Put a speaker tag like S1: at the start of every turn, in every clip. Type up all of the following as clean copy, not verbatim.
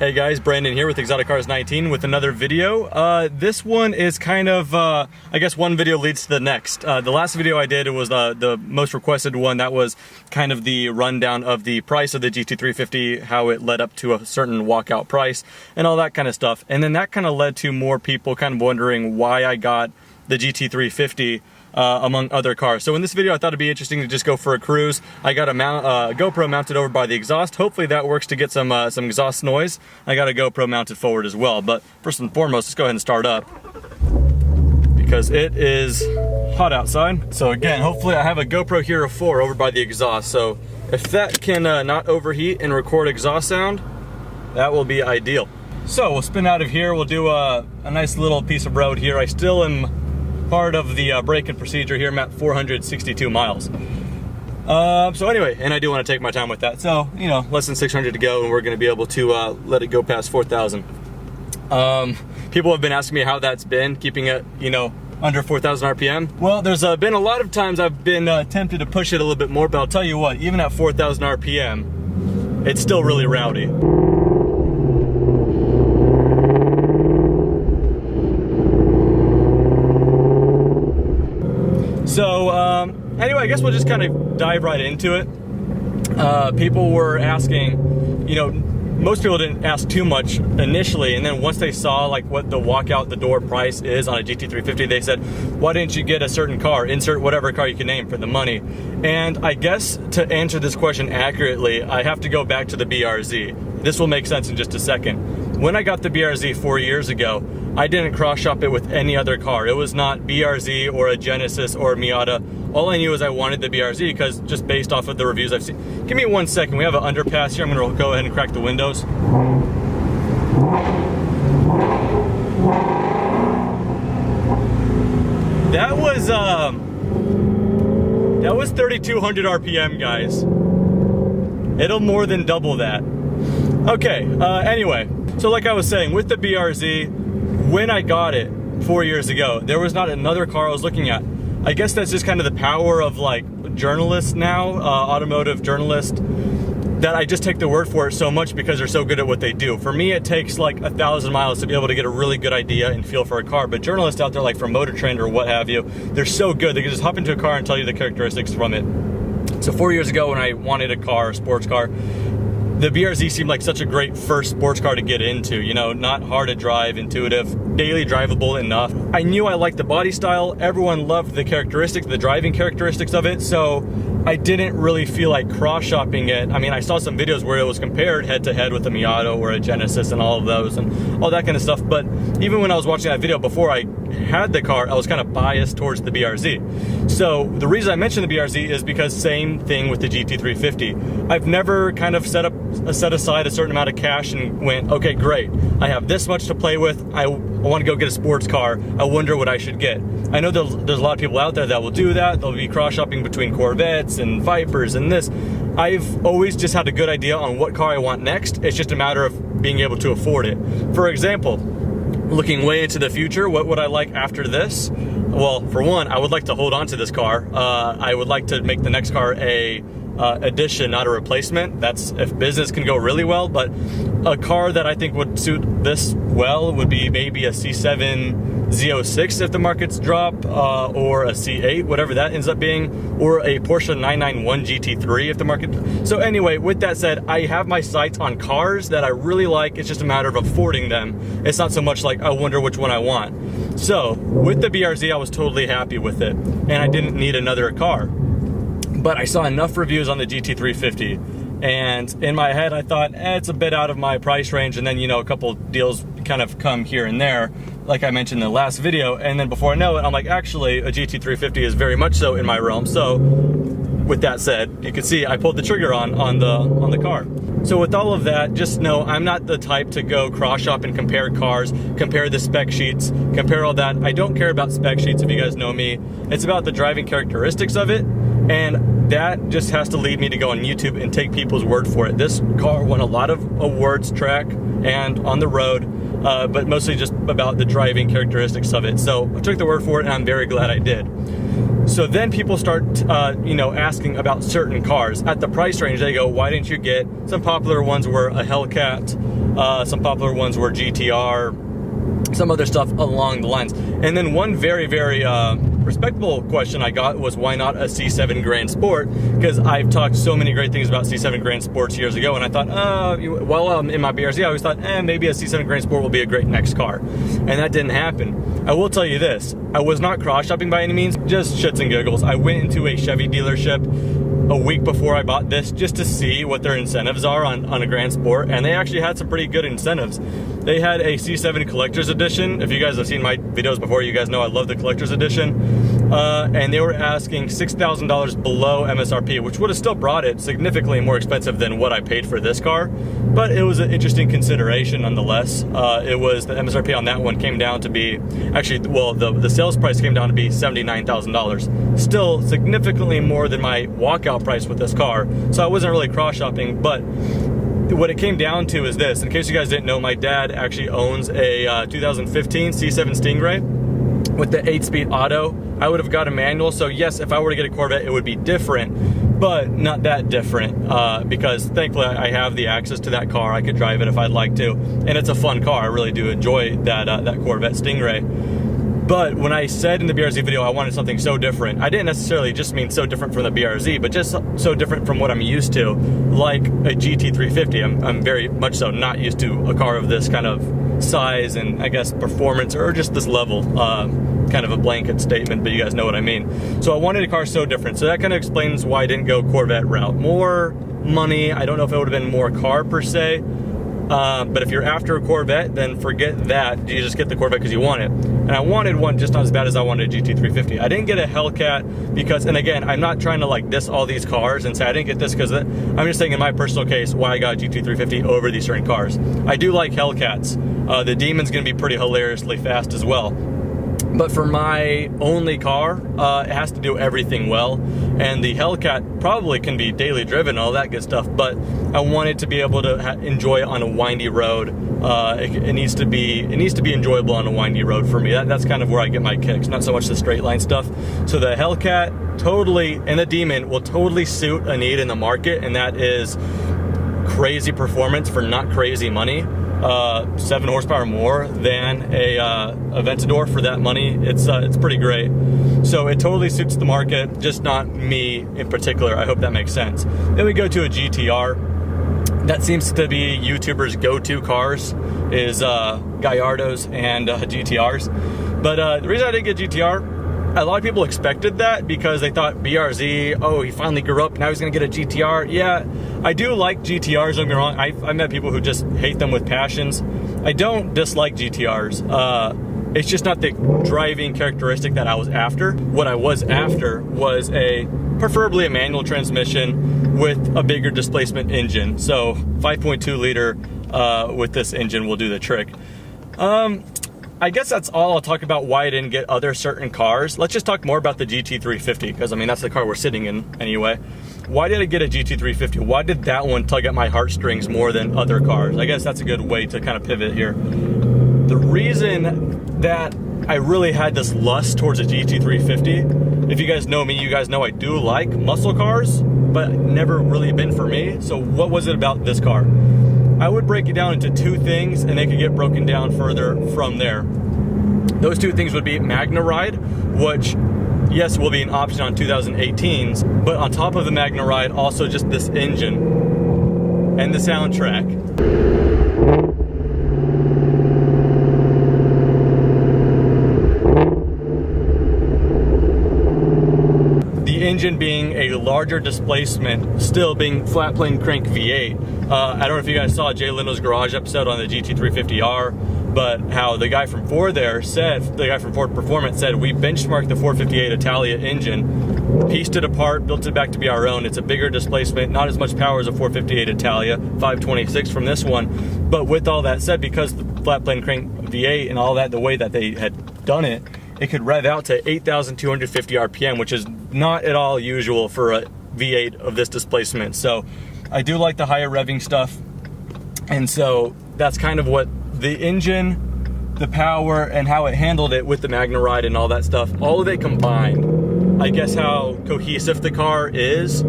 S1: Hey guys, Brandon here with Exotic Cars 19 with another video. This one is kind of, I guess one video leads to the next. The last video I did was the most requested one. That was kind of the rundown of the price of the GT350, how it led up to a certain walkout price and all that kind of stuff. And then that kind of led to more people kind of wondering why I got the GT350 among other cars. So in this video I thought it'd be interesting to just go for a cruise. I got a GoPro mounted over by the exhaust. Hopefully that works to get some exhaust noise. I got a GoPro mounted forward as well. But first and foremost, let's go ahead and start up because it is hot outside. So again, hopefully I have a GoPro Hero 4 over by the exhaust. So if that can not overheat and record exhaust sound, that will be ideal. So we'll spin out of here. We'll do a nice little piece of road here. I still am part of the break-in procedure here. I'm at 462 miles. So anyway, and I do want to take my time with that. So, you know, less than 600 to go and we're going to be able to let it go past 4,000. People have been asking me how that's been, keeping it, you know, under 4,000 RPM. Well, there's been a lot of times I've been tempted to push it a little bit more, but I'll tell you what, even at 4,000 RPM, it's still really rowdy. So anyway, I guess we'll just kind of dive right into it. People were asking, you know, most people didn't ask too much initially, and then once they saw like what the walkout the door price is on a GT350, they said, why didn't you get a certain car? Insert whatever car you can name for the money. And I guess to answer this question accurately, I have to go back to the BRZ. This will make sense in just a second. When I got the BRZ 4 years ago, I didn't cross shop it with any other car. It was not BRZ or a Genesis or a Miata. All I knew is I wanted the BRZ because just based off of the reviews I've seen. Give me 1 second. We have an underpass here. I'm going to go ahead and crack the windows. That was 3,200 RPM, guys. It'll more than double that. Okay, anyway. So like I was saying, with the BRZ, when I got it 4 years ago, there was not another car I was looking at. I guess that's just kind of the power of like journalists now, automotive journalists, that I just take their word for it so much because they're so good at what they do. For me, it takes like 1,000 miles to be able to get a really good idea and feel for a car. But journalists out there like from Motor Trend or what have you, they're so good. They can just hop into a car and tell you the characteristics from it. So 4 years ago when I wanted a car, a sports car, the BRZ seemed like such a great first sports car to get into, you know, not hard to drive, intuitive, daily drivable enough. I knew I liked the body style. Everyone loved the characteristics, the driving characteristics of it. So I didn't really feel like cross-shopping it. I mean, I saw some videos where it was compared head-to-head with a Miata or a Genesis and all of those and all that kind of stuff. But even when I was watching that video before I had the car, I was kind of biased towards the BRZ. So the reason I mentioned the BRZ is because same thing with the GT350. I've never kind of set aside a certain amount of cash and went, okay, great. I have this much to play with. I want to go get a sports car. I wonder what I should get. I know there's a lot of people out there that will do that. They'll be cross-shopping between Corvettes and Vipers and this. I've always just had a good idea on what car I want next. It's just a matter of being able to afford it. For example, looking way into the future, what would I like after this? Well, for one, I would like to hold on to this car. I would like to make the next car a addition, not a replacement. That's if business can go really well, but a car that I think would suit this well would be maybe a C7 Z06 if the markets drop, or a C8, whatever that ends up being, or a Porsche 991 GT3 if the market. So anyway, with that said, I have my sights on cars that I really like. It's just a matter of affording them. It's not so much like I wonder which one I want. So with the BRZ, I was totally happy with it, and I didn't need another car. But I saw enough reviews on the GT350, and in my head I thought, it's a bit out of my price range, and then, you know, a couple deals kind of come here and there, like I mentioned in the last video, and then before I know it, I'm like, actually, a GT350 is very much so in my realm. So with that said, you can see I pulled the trigger on the car. So with all of that, just know I'm not the type to go cross-shop and compare cars, compare the spec sheets, compare all that. I don't care about spec sheets, if you guys know me. It's about the driving characteristics of it, and that just has to lead me to go on YouTube and take people's word for it. This car won a lot of awards, track and on the road, but mostly just about the driving characteristics of it. So I took the word for it, and I'm very glad I did. So then people start, you know, asking about certain cars. At the price range, they go, why didn't you get, some popular ones were a Hellcat, some popular ones were GTR, some other stuff along the lines. And then one very, very respectable question I got was, why not a C7 Grand Sport? Because I've talked so many great things about C7 Grand Sports years ago, and I thought, well, in my BRZ, I always thought, maybe a C7 Grand Sport will be a great next car. And that didn't happen. I will tell you this, I was not cross-shopping by any means, just shits and giggles. I went into a Chevy dealership a week before I bought this just to see what their incentives are on a Grand Sport, and they actually had some pretty good incentives. They had a C7 Collector's Edition. If you guys have seen my videos before, you guys know I love the Collector's Edition. And they were asking $6,000 below MSRP, which would have still brought it significantly more expensive than what I paid for this car, but it was an interesting consideration nonetheless. It was, the MSRP on that one came down to be, actually, well, the sales price came down to be $79,000. Still significantly more than my walkout price with this car, so I wasn't really cross-shopping. But what it came down to is this. In case you guys didn't know, my dad actually owns a 2015 C7 Stingray with the 8-speed auto. I would have got a manual, so yes, if I were to get a Corvette, it would be different, but not that different, because thankfully I have the access to that car. I could drive it if I'd like to, and it's a fun car. I really do enjoy that Corvette Stingray. But when I said in the BRZ video I wanted something so different, I didn't necessarily just mean so different from the BRZ, but just so different from what I'm used to, like a GT350. I'm very much so not used to a car of this kind of size and I guess performance, or just this level. Kind of a blanket statement, but you guys know what I mean. So I wanted a car so different. So that kind of explains why I didn't go Corvette route. More money, I don't know if it would have been more car per se, but if you're after a Corvette, then forget that. You just get the Corvette because you want it. And I wanted one just not as bad as I wanted a GT350. I didn't get a Hellcat because, and again, I'm not trying to like diss all these cars and say I didn't get this because I'm just saying in my personal case why I got a GT350 over these certain cars. I do like Hellcats. The Demon's going to be pretty hilariously fast as well. But for my only car, it has to do everything well. And the Hellcat probably can be daily driven and all that good stuff, but I wanted to be able to enjoy it on a windy road. It needs to be enjoyable on a windy road for me. That's kind of where I get my kicks, not so much the straight line stuff. So the Hellcat totally, and the Demon will totally suit a need in the market, and that is crazy performance for not crazy money. 7 horsepower more than a Aventador for that money. It's pretty great. So it totally suits the market, just not me in particular. I hope that makes sense. Then we go to a GTR. That seems to be YouTubers' go-to cars, is Gallardos and GTRs. But the reason I didn't get GTR, a lot of people expected that because they thought BRZ, oh, he finally grew up, now he's gonna get a GTR. Yeah, I do like GTRs, don't get me wrong. I've met people who just hate them with passions. I don't dislike GTRs. It's just not the driving characteristic that I was after. What I was after was preferably a manual transmission with a bigger displacement engine. So 5.2 liter with this engine will do the trick. I guess that's all I'll talk about why I didn't get other certain cars. Let's just talk more about the GT350, because I mean, that's the car we're sitting in anyway. Why did I get a GT350? Why did that one tug at my heartstrings more than other cars? I guess that's a good way to kind of pivot here. The reason that I really had this lust towards a GT350, if you guys know me, you guys know I do like muscle cars, but never really been for me. So what was it about this car? I would break it down into two things, and they could get broken down further from there. Those two things would be Magna Ride, which, yes, will be an option on 2018s, but on top of the Magna Ride, also just this engine and the soundtrack. Engine being a larger displacement, still being flat plane crank V8. I don't know if you guys saw Jay Leno's Garage episode on the GT350R, but how the guy from Ford Performance said, we benchmarked the 458 Italia engine, pieced it apart, built it back to be our own. It's a bigger displacement, not as much power as a 458 Italia, 526 from this one. But with all that said, because the flat plane crank V8 and all that, the way that they had done it, it could rev out to 8,250 RPM, which is not at all usual for a V8 of this displacement. So I do like the higher revving stuff. And so that's kind of what the engine, the power, and how it handled it with the Magna Ride and all that stuff, all of it combined I guess how cohesive the car is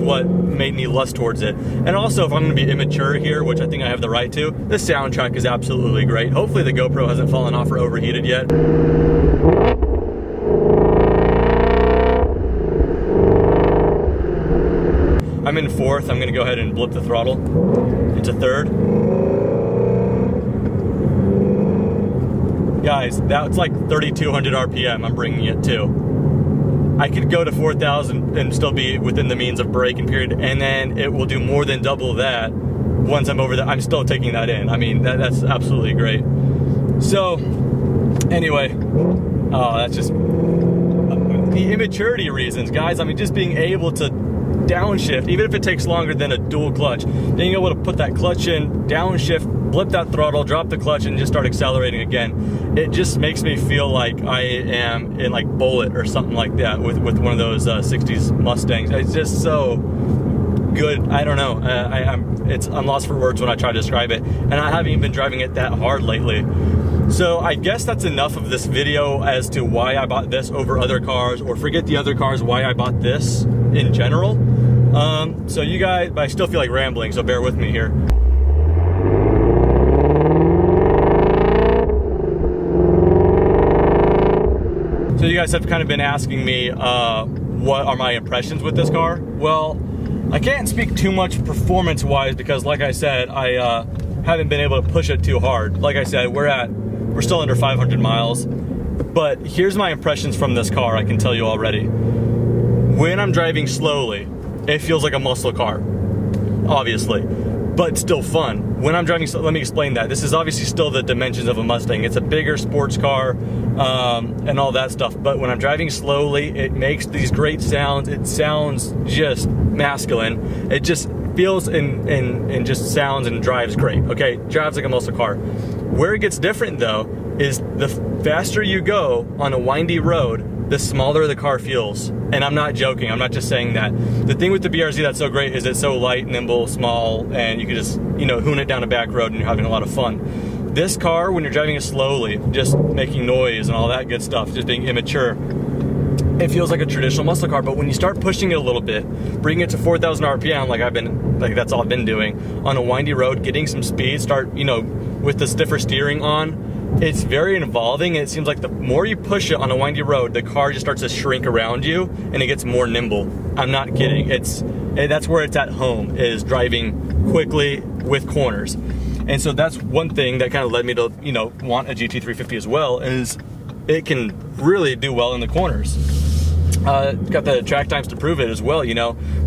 S1: what made me lust towards it. And also, if I'm going to be immature here, which I think I have the right to, the soundtrack is absolutely great. Hopefully the GoPro hasn't fallen off or overheated yet. I'm in fourth. I'm going to go ahead and blip the throttle into third. Guys, that's like 3,200 RPM I'm bringing it to. I could go to 4,000 and still be within the means of braking period, and then it will do more than double that once I'm over that. I'm still taking that in. I mean, that's absolutely great. So, anyway, that's just the immaturity reasons, guys. I mean, just being able to downshift, even if it takes longer than a dual clutch, being able to put that clutch in, downshift, blip that throttle, drop the clutch, and just start accelerating again. It just makes me feel like I am in like Bullet or something like that with one of those 60s Mustangs. It's just so good. I don't know. I'm lost for words when I try to describe it, and I haven't even been driving it that hard lately. So I guess that's enough of this video as to why I bought this over other cars, or forget the other cars, why I bought this in general. So you guys, but I still feel like rambling, so bear with me here. So you guys have kind of been asking me what are my impressions with this car. Well, I can't speak too much performance-wise because, like I said, I haven't been able to push it too hard. Like I said, we're still under 500 miles. But here's my impressions from this car, I can tell you already. When I'm driving slowly, it feels like a muscle car, obviously, but still fun. When I'm driving, let me explain that. This is obviously still the dimensions of a Mustang. It's a bigger sports car and all that stuff. But when I'm driving slowly, it makes these great sounds. It sounds just masculine. It just feels and just sounds and drives great. Okay, drives like a muscle car. Where it gets different though is the faster you go on a windy road, the smaller the car feels. And I'm not joking, I'm not just saying that. The thing with the BRZ that's so great is it's so light, nimble, small, and you can just, hoon it down a back road and you're having a lot of fun. This car, when you're driving it slowly, just making noise and all that good stuff, just being immature, it feels like a traditional muscle car. But when you start pushing it a little bit, bringing it to 4,000 RPM, like that's all I've been doing, on a windy road, getting some speed, start, with the stiffer steering on, it's very involving. It seems like the more you push it on a windy road, the car just starts to shrink around you and it gets more nimble. I'm not kidding. That's where it's at home, is driving quickly with corners. And so that's one thing that kind of led me to, want a GT350 as well, is it can really do well in the corners. Got the track times to prove it as well,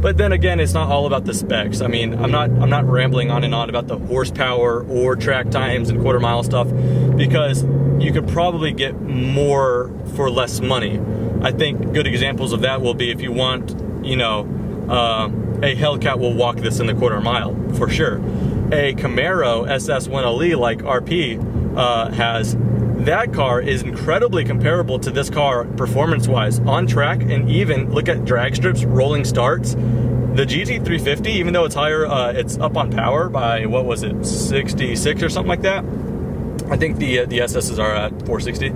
S1: But then again, it's not all about the specs. I mean, I'm not rambling on and on about the horsepower or track times and quarter mile stuff, because you could probably get more for less money. I think good examples of that will be if you want, a Hellcat will walk this in the quarter mile for sure. A Camaro SS1LE like RP has. That car is incredibly comparable to this car performance-wise on track, and even look at drag strips, rolling starts. The GT350, even though it's higher, it's up on power by, 66 or something like that. I think the SSs are at 460.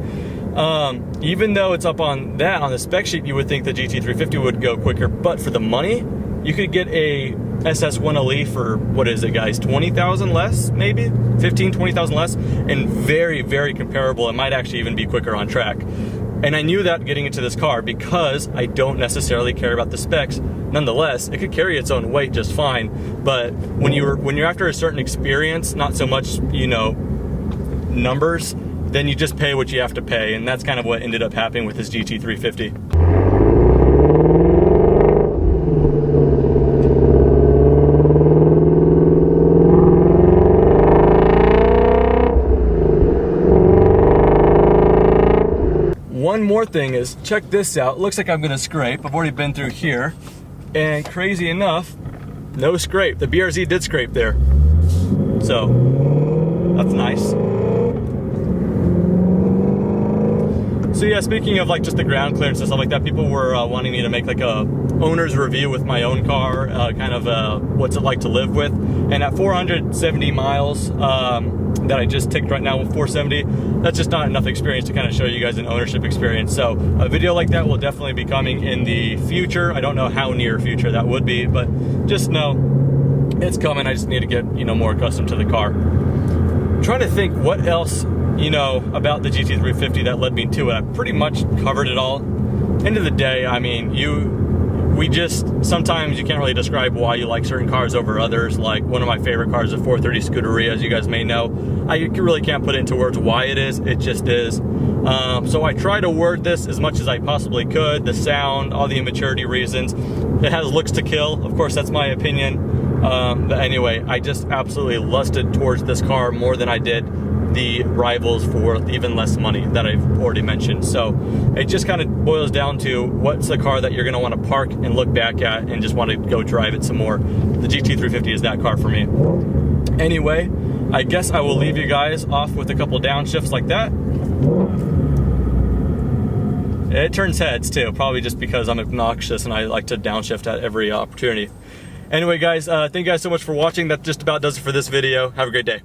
S1: Even though it's up on that, on the spec sheet, you would think the GT350 would go quicker, but for the money, you could get a SS1LE for, what is it guys, 20,000 less, maybe 15, 20,000 less, and very, very comparable. It might actually even be quicker on track. And I knew that getting into this car because I don't necessarily care about the specs. Nonetheless, it could carry its own weight just fine. But when you're after a certain experience, not so much, numbers, then you just pay what you have to pay. And that's kind of what ended up happening with this GT350. One more thing is, check this out. Looks like I'm gonna scrape. I've already been through here, and crazy enough, no scrape. The BRZ did scrape there, so that's nice. So yeah, speaking of like just the ground clearance and stuff like that, people were wanting me to make like a owner's review with my own car, kind of what's it like to live with. And at 470 miles that I just ticked right now with 470, that's just not enough experience to kind of show you guys an ownership experience. So a video like that will definitely be coming in the future. I don't know how near future that would be, but just know it's coming. I just need to get, you know, more accustomed to the car. I'm trying to think what else, you know, about the GT350 that led me to it. I pretty much covered it all. End of the day, I mean, sometimes you can't really describe why you like certain cars over others. Like one of my favorite cars is a 430 Scuderia, as you guys may know. I really can't put it into words why it is, it just is. So I try to word this as much as I possibly could, the sound, all the immaturity reasons. It has looks to kill, of course that's my opinion. But anyway, I just absolutely lusted towards this car more than I did the rivals for even less money that I've already mentioned. So it just kind of boils down to what's the car that you're going to want to park and look back at and just want to go drive it some more. The GT350 is that car for me. Anyway, I guess I will leave you guys off with a couple downshifts like that. It turns heads too, probably just because I'm obnoxious and I like to downshift at every opportunity. Anyway guys, thank you guys so much for watching. That just about does it for this video. Have a great day.